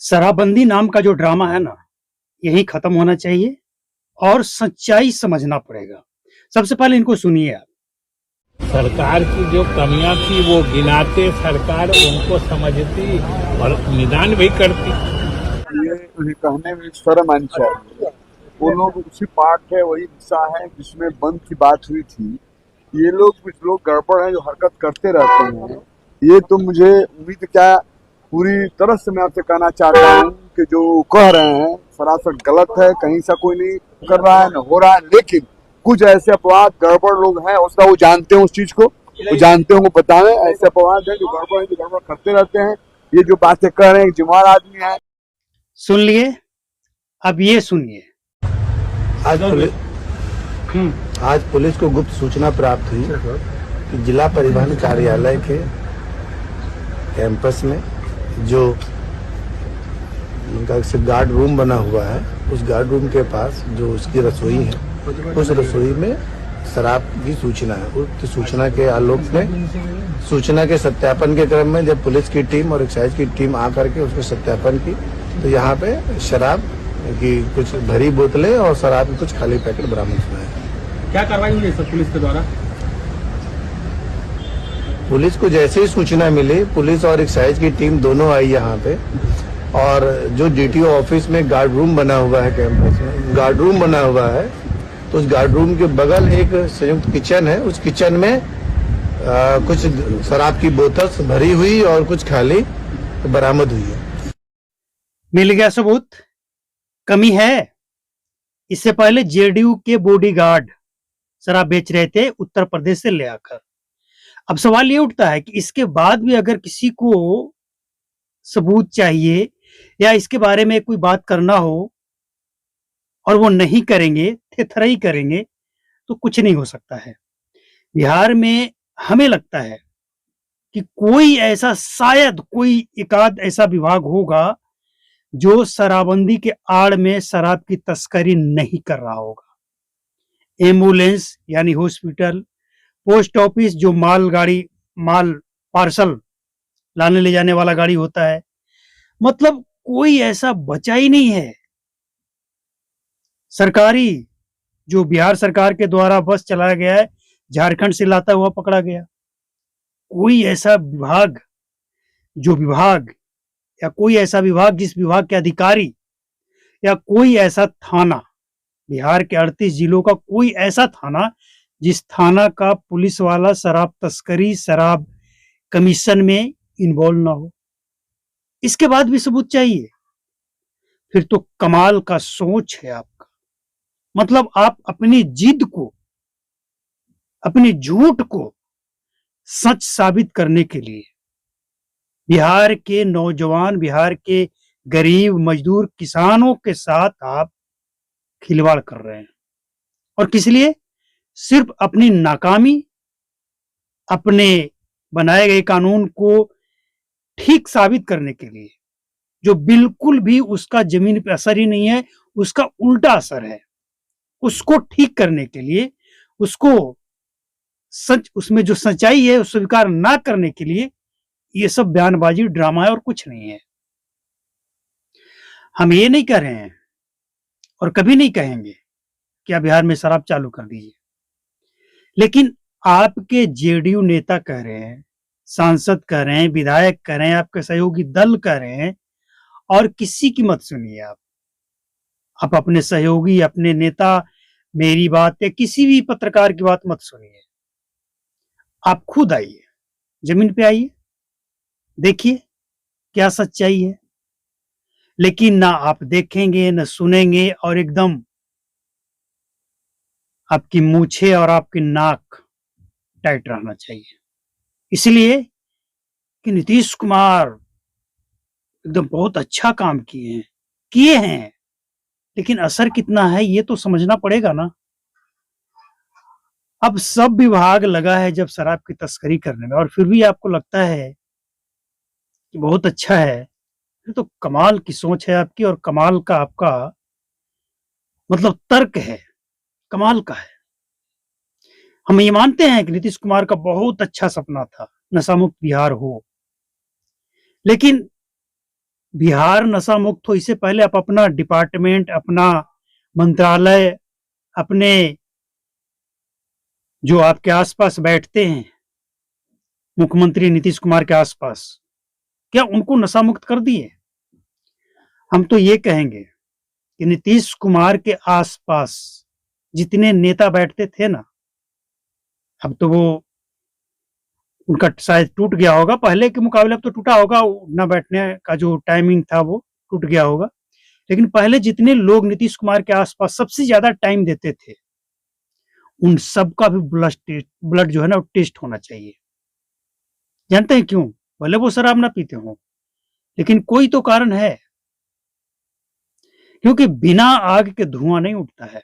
शराबबंदी नाम का जो ड्रामा है ना, यही खत्म होना चाहिए और सच्चाई समझना पड़ेगा। सबसे पहले इनको सुनिए आप। सरकार की जो कमियां थी वो गिनाते, सरकार उनको समझती और निदान भी करती। ये उन्हें कहने में शर्म आनी चाहिए। वो लोग उसी पार्ट है, वही हिस्सा है जिसमें बंद की बात हुई थी। ये लोग कुछ लोग गड़बड़ हैं जो हरकत करते रहते हैं। ये तो मुझे उम्मीद क्या, पूरी तरह से मैं आपसे कहना चाहता हूँ कि जो कह रहे हैं सरासर गलत है। कहीं से कोई नहीं कर रहा है, न हो रहा है, लेकिन कुछ ऐसे अपवाद गड़बड़ लोग हैं, उसका वो जानते हैं, उस चीज को वो जानते हैं, वो बताएं। ऐसे अपवाद हैं जो गड़बड़ है, जो गड़बड़ करते रहते हैं। ये जो बातें कर रहे हैं, जिम्मेदार आदमी है। सुन लिए, अब ये सुनिए। आज पुलिस को गुप्त सूचना प्राप्त हुई कि जिला परिवहन कार्यालय के कैंपस में जो उनका गार्ड रूम बना हुआ है, उस गार्ड रूम के पास जो उसकी रसोई है, उस रसोई में शराब की सूचना है। उस सूचना के आलोक में, सूचना के सत्यापन के क्रम में जब पुलिस की टीम और एक्साइज की टीम आकर के उसको सत्यापन की, तो यहाँ पे शराब की कुछ भरी बोतलें और शराब के कुछ खाली पैकेट बरामद हुए हैं। क्या कार्रवाई हुई है सर पुलिस के द्वारा? पुलिस को जैसे ही सूचना मिली, पुलिस और एक्साइज की टीम दोनों आई यहाँ पे, और जो डीटीओ ऑफिस में गार्ड रूम बना हुआ है, कैंपस में गार्ड रूम बना हुआ है, तो उस गार्ड रूम के बगल एक संयुक्त किचन है। उस किचन में कुछ शराब की बोतल भरी हुई और कुछ खाली बरामद हुई है। मिल गया सबूत। कमी है। इससे पहले जेडीयू के बॉडीगार्ड शराब बेच रहे थे उत्तर प्रदेश से ले आकर। अब सवाल ये उठता है कि इसके बाद भी अगर किसी को सबूत चाहिए या इसके बारे में कोई बात करना हो और वो नहीं करेंगे, थेथराई करेंगे, तो कुछ नहीं हो सकता है। बिहार में हमें लगता है कि कोई ऐसा, शायद कोई एकाध ऐसा विभाग होगा जो शराबबंदी के आड़ में शराब की तस्करी नहीं कर रहा होगा। एम्बुलेंस यानी हॉस्पिटल, पोस्ट ऑफिस जो माल पार्सल लाने ले जाने वाला गाड़ी होता है, मतलब कोई ऐसा बचा ही नहीं है। सरकारी जो बिहार सरकार के द्वारा बस चलाया गया है, झारखंड से लाता हुआ पकड़ा गया। कोई ऐसा विभाग या कोई ऐसा विभाग जिस विभाग के अधिकारी या कोई ऐसा थाना, बिहार के 38 जिलों का कोई ऐसा थाना जिस थाना का पुलिस वाला शराब तस्करी, शराब कमीशन में इन्वॉल्व ना हो। इसके बाद भी सबूत चाहिए, फिर तो कमाल का सोच है आपका। मतलब आप अपनी जिद को, अपने झूठ को सच साबित करने के लिए बिहार के नौजवान, बिहार के गरीब मजदूर किसानों के साथ आप खिलवाड़ कर रहे हैं। और किस लिए? सिर्फ अपनी नाकामी, अपने बनाए गए कानून को ठीक साबित करने के लिए, जो बिल्कुल भी उसका जमीन पे असर ही नहीं है, उसका उल्टा असर है। उसको ठीक करने के लिए, उसको उसमें जो सच्चाई है उसे स्वीकार ना करने के लिए ये सब बयानबाजी, ड्रामा है और कुछ नहीं है। हम ये नहीं कह रहे हैं और कभी नहीं कहेंगे कि आप बिहार में शराब चालू कर दीजिए, लेकिन आपके जेडीयू नेता कह रहे हैं, सांसद कह रहे हैं, विधायक कह रहे हैं, आपके सहयोगी दल कह रहे हैं, और किसी की मत सुनिए। आप अपने सहयोगी, अपने नेता, मेरी बात या किसी भी पत्रकार की बात मत सुनिए। आप खुद आइए, जमीन पे आइए, देखिए क्या सच्चाई है। लेकिन ना आप देखेंगे, ना सुनेंगे, और एकदम आपकी मूछें और आपकी नाक टाइट रहना चाहिए। इसलिए कि नीतीश कुमार एकदम बहुत अच्छा काम किए हैं, लेकिन असर कितना है ये तो समझना पड़ेगा ना। अब सब विभाग लगा है जब शराब की तस्करी करने में, और फिर भी आपको लगता है कि बहुत अच्छा है, ये तो कमाल की सोच है आपकी, और कमाल का आपका मतलब तर्क है, कमाल का है। हम ये मानते हैं कि नीतीश कुमार का बहुत अच्छा सपना था नशा मुक्त बिहार हो, लेकिन बिहार नशा मुक्त हो, इससे पहले आप अपना डिपार्टमेंट, अपना मंत्रालय, अपने जो आपके आसपास बैठते हैं मुख्यमंत्री नीतीश कुमार के आसपास, क्या उनको नशा मुक्त कर दिए? हम तो ये कहेंगे कि नीतीश कुमार के आसपास जितने नेता बैठते थे ना, अब तो वो उनका शायद टूट गया होगा, पहले के मुकाबले अब तो टूटा होगा, उठना बैठने का जो टाइमिंग था वो टूट गया होगा। लेकिन पहले जितने लोग नीतीश कुमार के आसपास सबसे ज्यादा टाइम देते थे, उन सबका भी ब्लड जो है ना, टेस्ट होना चाहिए। जानते हैं क्यों? भले वो शराब ना पीते हो, लेकिन कोई तो कारण है, क्योंकि बिना आग के धुआं नहीं उठता है।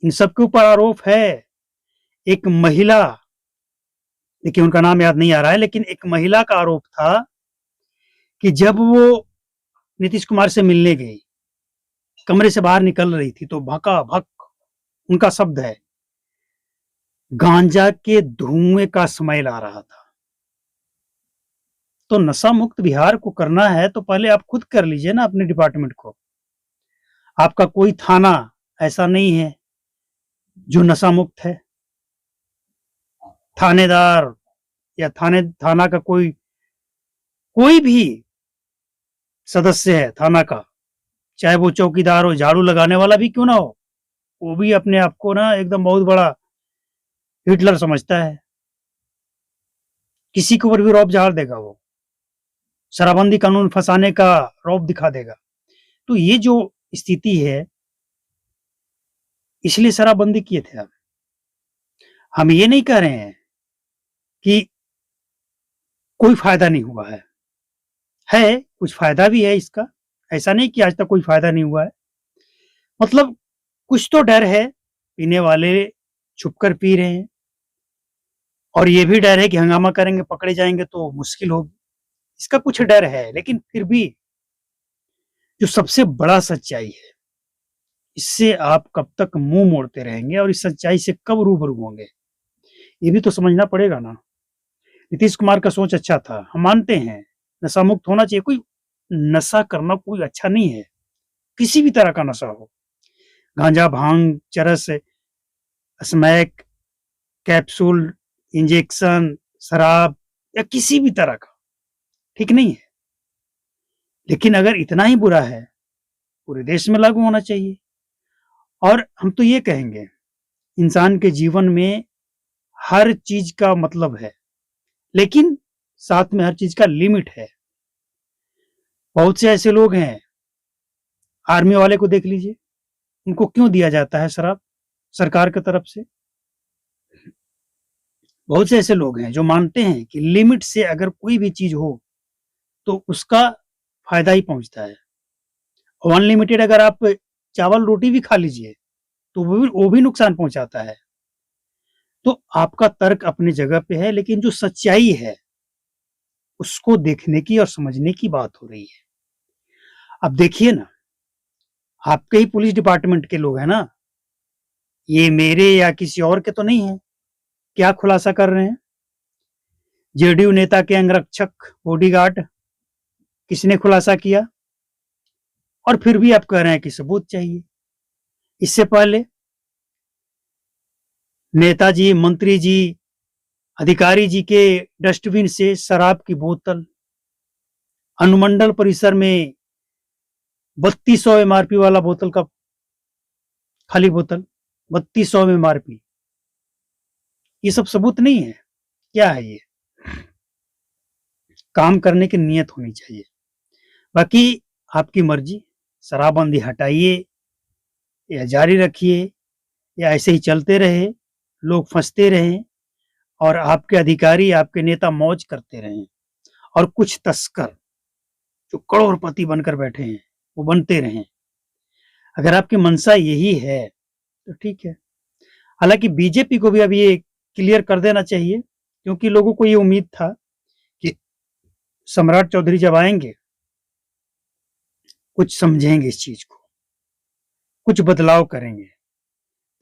इन सबके ऊपर आरोप है। एक महिला, देखिए उनका नाम याद नहीं आ रहा है, लेकिन एक महिला का आरोप था कि जब वो नीतीश कुमार से मिलने गई, कमरे से बाहर निकल रही थी, तो भका भक, उनका शब्द है, गांजा के धुएं का स्मेल आ रहा था। तो नशा मुक्त बिहार को करना है तो पहले आप खुद कर लीजिए ना अपने डिपार्टमेंट को। आपका कोई थाना ऐसा नहीं है जो नशा मुक्त है। थानेदार या थाना का कोई भी सदस्य है थाना का, चाहे वो चौकीदार हो, झाड़ू लगाने वाला भी क्यों ना हो, वो भी अपने आप को ना एकदम बहुत बड़ा हिटलर समझता है। किसी के ऊपर भी रौब झाड़ देगा, वो शराबबंदी कानून फंसाने का रौब दिखा देगा। तो ये जो स्थिति है, इसलिए शराबबंदी किए थे। हम ये नहीं कह रहे हैं कि कोई फायदा नहीं हुआ है कुछ फायदा भी है इसका, ऐसा नहीं कि आज तक कोई फायदा नहीं हुआ है। मतलब कुछ तो डर है, पीने वाले छुपकर पी रहे हैं, और ये भी डर है कि हंगामा करेंगे पकड़े जाएंगे तो मुश्किल होगी, इसका कुछ डर है। लेकिन फिर भी जो सबसे बड़ा सच्चाई है, इससे आप कब तक मुंह मोड़ते रहेंगे और इस सच्चाई से कब रूबरू होंगे, ये भी तो समझना पड़ेगा ना। नीतीश कुमार का सोच अच्छा था, हम मानते हैं नशा मुक्त होना चाहिए। कोई नशा करना कोई अच्छा नहीं है, किसी भी तरह का नशा हो, गांजा, भांग, चरस, स्मैक, कैप्सूल, इंजेक्शन, शराब या किसी भी तरह का, ठीक नहीं है। लेकिन अगर इतना ही बुरा है, पूरे देश में लागू होना चाहिए। और हम तो ये कहेंगे, इंसान के जीवन में हर चीज का मतलब है, लेकिन साथ में हर चीज का लिमिट है। बहुत से ऐसे लोग हैं, आर्मी वाले को देख लीजिए, उनको क्यों दिया जाता है शराब सरकार की तरफ से? बहुत से ऐसे लोग हैं जो मानते हैं कि लिमिट से अगर कोई भी चीज हो तो उसका फायदा ही पहुंचता है। अनलिमिटेड अगर आप चावल रोटी भी खा लीजिए तो वो भी नुकसान पहुंचाता है। तो आपका तर्क अपनी जगह पे है, लेकिन जो सच्चाई है उसको देखने की और समझने की बात हो रही है। अब देखिए ना, आपके ही पुलिस डिपार्टमेंट के लोग हैं ना, ये मेरे या किसी और के तो नहीं है। क्या खुलासा कर रहे हैं? जेडीयू नेता के अंगरक्षक, बॉडीगार्ड, किसने खुलासा किया? और फिर भी आप कह रहे हैं कि सबूत चाहिए। इससे पहले नेताजी, मंत्री जी, अधिकारी जी के डस्टबिन से शराब की बोतल, अनुमंडल परिसर में 3200 एमआरपी वाला बोतल का खाली बोतल, 3200 एमआरपी, ये सब सबूत नहीं है? क्या है ये? काम करने की नियत होनी चाहिए। बाकी आपकी मर्जी, शराबबंदी हटाइए या जारी रखिए या ऐसे ही चलते रहे, लोग फंसते रहें और आपके अधिकारी, आपके नेता मौज करते रहें, और कुछ तस्कर जो करोड़पति बनकर बैठे हैं वो बनते रहें। अगर आपकी मंशा यही है तो ठीक है। हालांकि बीजेपी को भी अब ये क्लियर कर देना चाहिए, क्योंकि लोगों को ये उम्मीद था कि सम्राट चौधरी जब आएंगे कुछ समझेंगे इस चीज को, कुछ बदलाव करेंगे।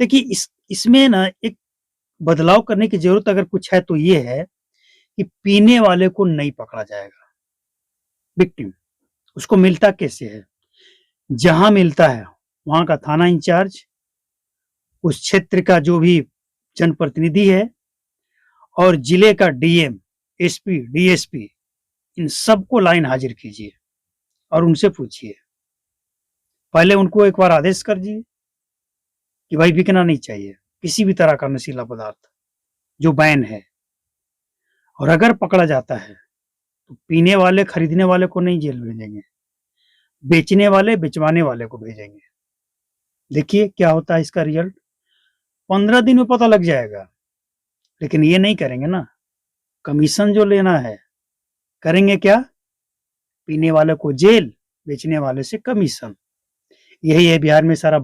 देखिए इसमें ना एक बदलाव करने की जरूरत अगर कुछ है तो ये है कि पीने वाले को नहीं पकड़ा जाएगा, विक्टिम उसको मिलता कैसे है? जहां मिलता है वहां का थाना इंचार्ज, उस क्षेत्र का जो भी जनप्रतिनिधि है और जिले का डीएम, एसपी, डीएसपी, इन सबको लाइन हाजिर कीजिए और उनसे पूछिए। पहले उनको एक बार आदेश कर दिए कि भाई बिकना नहीं चाहिए किसी भी तरह का नशीला पदार्थ जो बैन है, और अगर पकड़ा जाता है तो पीने वाले, खरीदने वाले को नहीं जेल भेजेंगे, बेचने वाले, बेचवाने वाले को भेजेंगे। देखिए क्या होता है इसका रिजल्ट। 15 दिन में पता लग जाएगा। लेकिन ये नहीं करेंगे ना, कमीशन जो लेना है करेंगे क्या? पीने वाले को जेल, बेचने वाले से कमीशन। यही है बिहार में सारा